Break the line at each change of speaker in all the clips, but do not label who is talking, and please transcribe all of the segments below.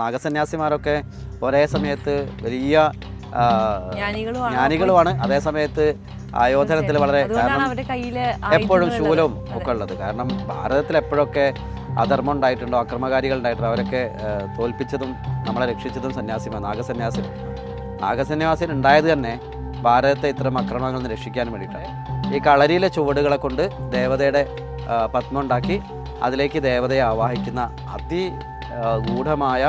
നാഗസന്യാസിമാരൊക്കെ ഒരേ സമയത്ത് വലിയ ജ്ഞാനികളുമാണ്, അതേ സമയത്ത് ആയോധനത്തിൽ വളരെ എപ്പോഴും ശൂലവും ഒക്കെ ഉള്ളത്. കാരണം ഭാരതത്തിൽ എപ്പോഴൊക്കെ അധർമ്മം ഉണ്ടായിട്ടുണ്ടോ, അക്രമകാരികൾ ഉണ്ടായിട്ടുണ്ടോ, അവരൊക്കെ തോൽപ്പിച്ചതും നമ്മളെ രക്ഷിച്ചതും നാഗസന്യാസൻ ഉണ്ടായത് തന്നെ ഭാരതത്തെ ഇത്തരം അക്രമങ്ങളിൽ നിന്ന് രക്ഷിക്കാൻ വേണ്ടിയിട്ടാണ്. ഈ കളരിയിലെ ചുവടുകളെ കൊണ്ട് ദേവതയുടെ പത്മം ഉണ്ടാക്കി അതിലേക്ക് ദേവതയെ ആവാഹിക്കുന്ന ഗൂഢമായ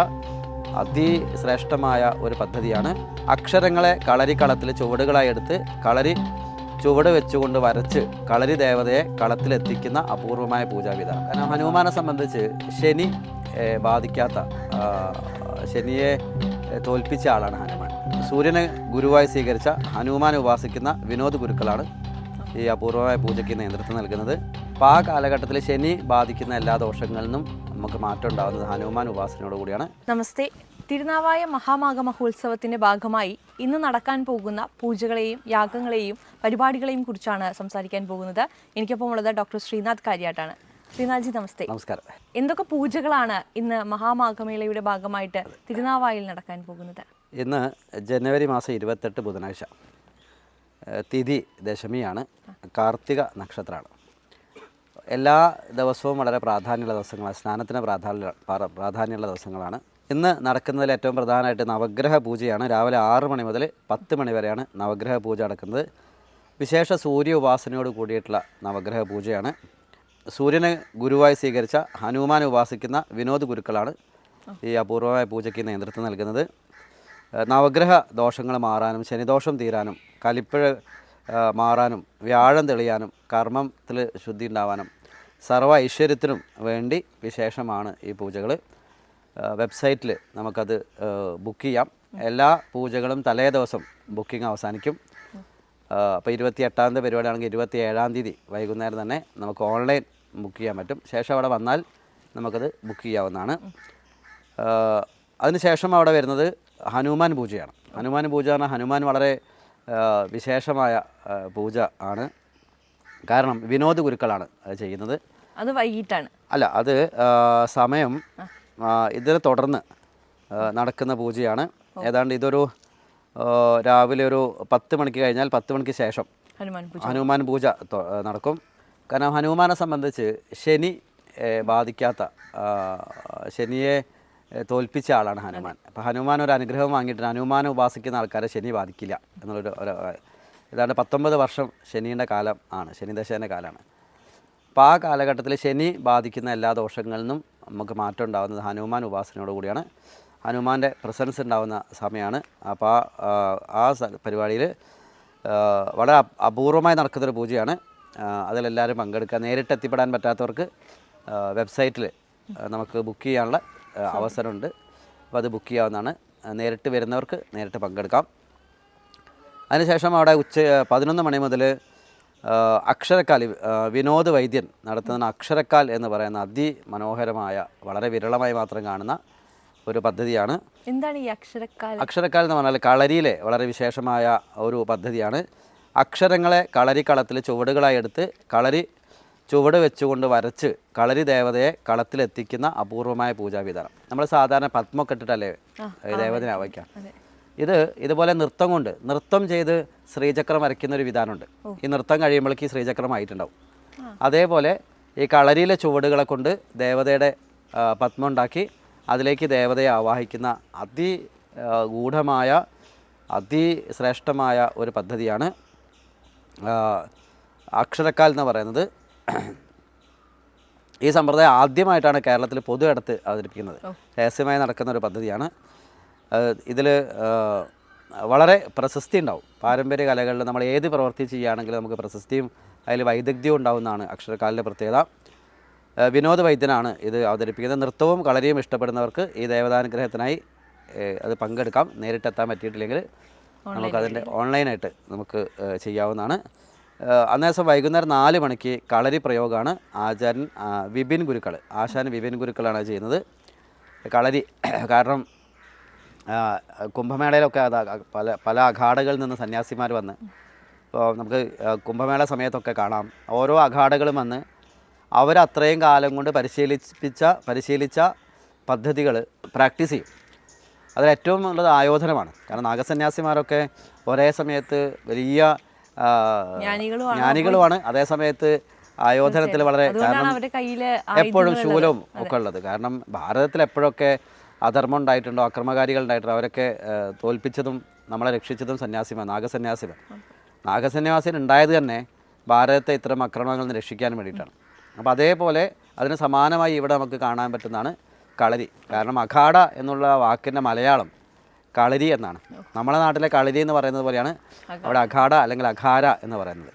അതിശ്രേഷ്ഠമായ ഒരു പദ്ധതിയാണ്. അക്ഷരങ്ങളെ കളരിക്കളത്തിൽ ചുവടുകളായി എടുത്ത് കളരി ചുവട് വെച്ചുകൊണ്ട് വരച്ച് കളരി ദേവതയെ കളത്തിലെത്തിക്കുന്ന അപൂർവമായ പൂജാവിധാനം. കാരണം ഹനുമാനെ സംബന്ധിച്ച് ശനി ബാധിക്കാത്ത, ശനിയെ തോൽപ്പിച്ച ആളാണ് ഹനുമാൻ. സൂര്യനെ ഗുരുവായി സ്വീകരിച്ച ഹനുമാനെ ഉപാസിക്കുന്ന വിനോദ് ഗുരുക്കളാണ് ഈ അപൂർവമായ പൂജയ്ക്ക് നേതൃത്വം നൽകുന്നത്. അപ്പോൾ ആ കാലഘട്ടത്തിൽ ശനി ബാധിക്കുന്ന എല്ലാ ദോഷങ്ങളിൽ നിന്നും നമുക്ക് മാറ്റം ഉണ്ടാകുന്നത് ഹനുമാൻ ഉപാസനയോട് കൂടിയാണ്.
നമസ്തേ. തിരുനാവായ മഹാമാഘ മഹോത്സവത്തിൻ്റെ ഭാഗമായി ഇന്ന് നടക്കാൻ പോകുന്ന പൂജകളെയും യാഗങ്ങളെയും പരിപാടികളെയും കുറിച്ചാണ് സംസാരിക്കാൻ പോകുന്നത്. എനിക്കൊപ്പം ഉള്ളത് ഡോക്ടർ ശ്രീനാഥ് കാര്യാട്ടാണ്. ശ്രീനാഥ്ജി നമസ്തേ.
നമസ്കാരം.
എന്തൊക്കെ പൂജകളാണ് ഇന്ന് മഹാമാഘമേളയുടെ ഭാഗമായിട്ട് തിരുനാവായിൽ നടക്കാൻ പോകുന്നത്?
ഇന്ന് ജനുവരി മാസം 28 ബുധനാഴ്ച, തിഥി ദശമിയാണ്, കാർത്തിക നക്ഷത്രമാണ്. എല്ലാ ദിവസവും വളരെ പ്രാധാന്യമുള്ള ദിവസങ്ങളാണ്, സ്നാനത്തിന് പ്രാധാന്യമുള്ള ദിവസങ്ങളാണ്. ഇന്ന് നടക്കുന്നതിൽ ഏറ്റവും പ്രധാനമായിട്ട് നവഗ്രഹ പൂജയാണ്. രാവിലെ 6 മണി മുതൽ 10 മണി വരെയാണ് നവഗ്രഹ പൂജ നടക്കുന്നത്. വിശേഷ സൂര്യ ഉപാസനയോട് കൂടിയിട്ടുള്ള നവഗ്രഹ പൂജയാണ്. സൂര്യനെ ഗുരുവായി സ്വീകരിച്ച ഹനുമാനെ ഉപാസിക്കുന്ന വിനോദ് ഗുരുക്കളാണ് ഈ അപൂർവമായ പൂജയ്ക്ക് നേതൃത്വം നൽകുന്നത്. നവഗ്രഹ ദോഷങ്ങൾ മാറാനും ശനിദോഷം തീരാനും കലിപ്പഴ മാറാനും വ്യാഴം തെളിയാനും കർമ്മത്തിൽ ശുദ്ധി ഉണ്ടാവാനും സർവ്വ ഐശ്വര്യത്തിനും വേണ്ടി വിശേഷമാണ് ഈ പൂജകൾ. വെബ്സൈറ്റിൽ നമുക്കത് ബുക്ക് ചെയ്യാം. എല്ലാ പൂജകളും തലേ ദിവസം ബുക്കിംഗ് അവസാനിക്കും. അപ്പോൾ 28-ാം തീയതി പരിപാടിയാണെങ്കിൽ 27-ാം തീയതി വൈകുന്നേരം തന്നെ നമുക്ക് ഓൺലൈൻ ബുക്ക് ചെയ്യാൻ പറ്റും. ശേഷം അവിടെ വന്നാൽ നമുക്കത് ബുക്ക് ചെയ്യാവുന്നതാണ്. അതിനുശേഷം അവിടെ വരുന്നത് ഹനുമാൻ പൂജയാണ്. ഹനുമാൻ പൂജ പറഞ്ഞാൽ ഹനുമാൻ വളരെ വിശേഷമായ പൂജ ആണ്. കാരണം വിനോദ് ഗുരുക്കളാണ് അത് ചെയ്യുന്നത്.
അത് വൈകിട്ടാണ്
അല്ല, അത് സമയം ഇതിനെ തുടർന്ന് നടക്കുന്ന പൂജയാണ്. ഏതാണ്ട് ഇതൊരു രാവിലെ ഒരു 10 മണിക്ക് കഴിഞ്ഞാൽ 10 മണിക്ക് ശേഷം ഹനുമാൻ പൂജ നടക്കും. കാരണം ഹനുമാനെ സംബന്ധിച്ച് ശനി ബാധിക്കാത്ത, ശനിയെ തോൽപ്പിച്ച ആളാണ് ഹനുമാൻ. അപ്പോൾ ഹനുമാൻ ഒരു അനുഗ്രഹം വാങ്ങിയിട്ട് ഹനുമാനെ ഉപാസിക്കുന്ന ആൾക്കാരെ ശനി ബാധിക്കില്ല എന്നുള്ളൊരു ഏതാണ്ട് 19 വർഷം ശനിയുടെ കാലം ആണ്, ശനിദശേൻ്റെ കാലമാണ്. അപ്പോൾ ആ കാലഘട്ടത്തിൽ ശനി ബാധിക്കുന്ന എല്ലാ ദോഷങ്ങളിൽ നിന്നും നമുക്ക് മാറ്റം ഉണ്ടാകുന്നത് ഹനുമാൻ ഉപാസനയോട് കൂടിയാണ്. ഹനുമാൻ്റെ പ്രസൻസ് ഉണ്ടാകുന്ന സമയമാണ്. അപ്പോൾ ആ പരിപാടിയിൽ വളരെ അപൂർവമായി നടക്കുന്നൊരു പൂജയാണ്. അതിലെല്ലാവരും പങ്കെടുക്കുക. നേരിട്ട് എത്തിപ്പെടാൻ പറ്റാത്തവർക്ക് വെബ്സൈറ്റിൽ നമുക്ക് ബുക്ക് ചെയ്യാനുള്ള അവസരമുണ്ട്. അപ്പോൾ അത് ബുക്ക് ചെയ്യാവുന്നതാണ്. നേരിട്ട് വരുന്നവർക്ക് നേരിട്ട് പങ്കെടുക്കാം. അതിനുശേഷം അവിടെ 11 മണി മുതൽ അക്ഷരക്കാൽ, വിനോദ് വൈദ്യൻ നടത്തുന്ന അക്ഷരക്കാൽ എന്ന് പറയുന്ന അതിമനോഹരമായ, വളരെ വിരളമായി മാത്രം കാണുന്ന ഒരു പദ്ധതിയാണ്.
എന്താണ് ഈ അക്ഷരക്കാൽ?
അക്ഷരക്കാൽ എന്ന് പറഞ്ഞാൽ കളരിയിലെ വളരെ വിശേഷമായ ഒരു പദ്ധതിയാണ്. അക്ഷരങ്ങളെ കളരിക്കളത്തിൽ ചുവടുകളായി എടുത്ത് കളരി ചുവട് വെച്ചുകൊണ്ട് വരച്ച് കളരി ദേവതയെ കളത്തിലെത്തിക്കുന്ന അപൂർവമായ പൂജാവിധാനം. നമ്മൾ സാധാരണ പത്മൊക്കെ ഇട്ടിട്ടല്ലേ ദേവതനെ ആവയ്ക്കാം. ഇതുപോലെ നൃത്തം ചെയ്ത് ശ്രീചക്രം വരയ്ക്കുന്ന ഒരു വിധാനമുണ്ട്. ഈ നൃത്തം കഴിയുമ്പോഴേക്ക് ഈ ശ്രീചക്രം ആയിട്ടുണ്ടാവും. അതേപോലെ ഈ കളരിയിലെ ചുവടുകളെ കൊണ്ട് ദേവതയുടെ പത്മം ഉണ്ടാക്കി അതിലേക്ക് ദേവതയെ ആവാഹിക്കുന്ന ഗൂഢമായ അതിശ്രേഷ്ഠമായ ഒരു പദ്ധതിയാണ് അക്ഷരക്കാൽ എന്ന് പറയുന്നത്. ഈ സമ്പ്രദായം ആദ്യമായിട്ടാണ് കേരളത്തിൽ പൊതു ഇടത്ത് അവതരിപ്പിക്കുന്നത്. രഹസ്യമായി നടക്കുന്ന ഒരു പദ്ധതിയാണ്. ഇതിൽ വളരെ പ്രശസ്തി ഉണ്ടാവും. പാരമ്പര്യ കലകളിൽ നമ്മൾ ഏത് പ്രവൃത്തി ചെയ്യുകയാണെങ്കിലും നമുക്ക് പ്രശസ്തിയും അതിൽ വൈദഗ്ധ്യവും ഉണ്ടാവുന്നതാണ് അക്ഷരക്കാലിൻ്റെ പ്രത്യേകത. വിനോദ് വൈദ്യനാണ് ഇത് അവതരിപ്പിക്കുന്നത്. നൃത്തവും കളരിയും ഇഷ്ടപ്പെടുന്നവർക്ക് ഈ ദേവതാനുഗ്രഹത്തിനായി അത് പങ്കെടുക്കാം. നേരിട്ടെത്താൻ പറ്റിയിട്ടില്ലെങ്കിൽ നമുക്കതിൻ്റെ ഓൺലൈനായിട്ട് നമുക്ക് ചെയ്യാവുന്നതാണ്. അന്നേ ദിവസം വൈകുന്നേരം 4 മണിക്ക് കളരി പ്രയോഗമാണ്. ആചാര്യൻ ആശാൻ വിപിൻ ഗുരുക്കളാണ് ചെയ്യുന്നത് കളരി. കാരണം കുംഭമേളയിലൊക്കെ പല അഖാഡകളിൽ നിന്ന് സന്യാസിമാർ വന്ന്, ഇപ്പോൾ നമുക്ക് കുംഭമേള സമയത്തൊക്കെ കാണാം, ഓരോ അഖാഡകളും വന്ന് അവരത്രയും കാലം കൊണ്ട് പരിശീലിച്ച പദ്ധതികൾ പ്രാക്ടീസ് ചെയ്യും. അതിലേറ്റവും ഉള്ളത് ആയോധനമാണ്. കാരണം നാഗസന്യാസിമാരൊക്കെ ഒരേ സമയത്ത് വലിയ ജ്ഞാനികളുമാണ്, അതേ സമയത്ത് ആയോധനത്തിൽ വളരെ, കാരണം എപ്പോഴും ശൂലവും ഒക്കെ ഉള്ളത്. കാരണം ഭാരതത്തിൽ എപ്പോഴൊക്കെ അധർമ്മം ഉണ്ടായിട്ടുണ്ടോ, അക്രമകാരികൾ ഉണ്ടായിട്ടുണ്ടോ, അവരൊക്കെ തോൽപ്പിച്ചതും നമ്മളെ രക്ഷിച്ചതും സന്യാസിമാർ, നാഗസന്യാസിമാർ. നാഗസന്യാസിന് ഉണ്ടായത് തന്നെ ഭാരതത്തെ ഇത്തരം ആക്രമണങ്ങളിൽ നിന്ന് രക്ഷിക്കാൻ വേണ്ടിയിട്ടാണ്. അപ്പോൾ അതേപോലെ അതിന് സമാനമായി ഇവിടെ നമുക്ക് കാണാൻ പറ്റുന്നതാണ് കളരി. കാരണം അഖാഡ എന്നുള്ള വാക്കിൻ്റെ മലയാളം കളരി എന്നാണ്. നമ്മുടെ നാട്ടിലെ കളരി എന്ന് പറയുന്നത് പോലെയാണ് അവിടെ അഖാഡ അല്ലെങ്കിൽ അഖാര എന്ന് പറയുന്നത്.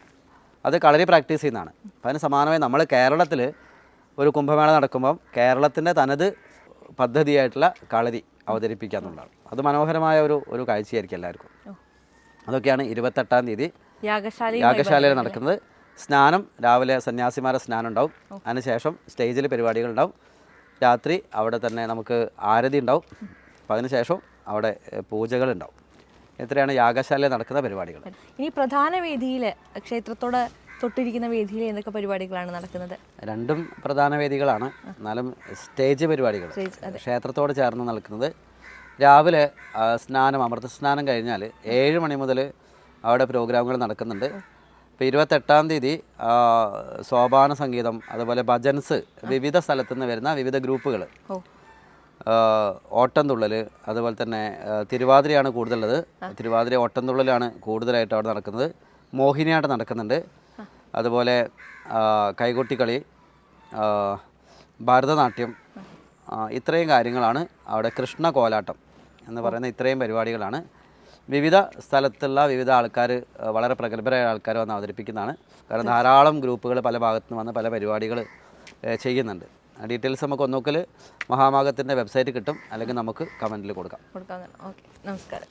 അത് കളരി പ്രാക്ടീസ് ചെയ്യുന്നതാണ്. അപ്പോൾ അതിന് സമാനമായി നമ്മൾ കേരളത്തിൽ ഒരു കുംഭമേള നടക്കുമ്പം കേരളത്തിൻ്റെ തനത് പദ്ധതിയായിട്ടുള്ള കളരി അവതരിപ്പിക്കുക എന്നുള്ളതാണ്. അത് മനോഹരമായ ഒരു കാഴ്ചയായിരിക്കും എല്ലാവർക്കും. അതൊക്കെയാണ് 28-ാം തീയതി യാഗശാലയിൽ നടക്കുന്നത്. സ്നാനം രാവിലെ സന്യാസിമാരുടെ സ്നാനം ഉണ്ടാവും. അതിനുശേഷം സ്റ്റേജിൽ പരിപാടികളുണ്ടാവും. രാത്രി അവിടെ തന്നെ നമുക്ക് ആരതി ഉണ്ടാവും. അപ്പം അതിനുശേഷം അവിടെ പൂജകളുണ്ടാവും. ഇത്രയാണ് യാഗശാലയിൽ നടക്കുന്ന പരിപാടികൾ.
ഇനി പ്രധാന വേദിയിൽ, ക്ഷേത്രത്തോട് തൊട്ടിരിക്കുന്ന വേദിയിൽ എന്തൊക്കെ പരിപാടികളാണ് നടക്കുന്നത്?
രണ്ടും പ്രധാന വേദികളാണ്. എന്നാലും സ്റ്റേജ് പരിപാടികൾ ക്ഷേത്രത്തോട് ചേർന്ന് നടക്കുന്നത്. രാവിലെ സ്നാനം, അമൃത സ്നാനം കഴിഞ്ഞാൽ 7 മണി മുതൽ അവിടെ പ്രോഗ്രാമുകൾ നടക്കുന്നുണ്ട്. ഇപ്പോൾ 28-ാം തീയതി സോപാന സംഗീതം, അതുപോലെ ഭജൻസ്, വിവിധ സ്ഥലത്തു നിന്ന് വരുന്ന വിവിധ ഗ്രൂപ്പുകൾ, ഓട്ടംതുള്ളൽ, അതുപോലെ തന്നെ തിരുവാതിരയാണ് കൂടുതലുള്ളത്. തിരുവാതിര ഓട്ടംതുള്ളലാണ് കൂടുതലായിട്ട് അവിടെ നടക്കുന്നത്. മോഹിനിയാട്ടം നടക്കുന്നുണ്ട്. അതുപോലെ കൈകൊട്ടിക്കളി, ഭരതനാട്യം, ഇത്രയും കാര്യങ്ങളാണ് അവിടെ. കൃഷ്ണ കോലാട്ടം എന്ന് പറയുന്ന ഇത്രയും പരിപാടികളാണ്. വിവിധ സ്ഥലത്തുള്ള വിവിധ ആൾക്കാർ, വളരെ പ്രഗത്ഭരായ ആൾക്കാർ വന്ന് അവതരിപ്പിക്കുന്നതാണ്. കാരണം ധാരാളം ഗ്രൂപ്പുകൾ പല ഭാഗത്തു നിന്ന് വന്ന് പല പരിപാടികൾ ചെയ്യുന്നുണ്ട്. ഡീറ്റെയിൽസ് നമുക്ക് ഒന്നുകിൽ മഹാമാഗത്തിൻ്റെ വെബ്സൈറ്റ് കിട്ടും, അല്ലെങ്കിൽ നമുക്ക് കമൻറ്റിൽ കൊടുക്കാം.
ഓക്കെ, നമസ്കാരം.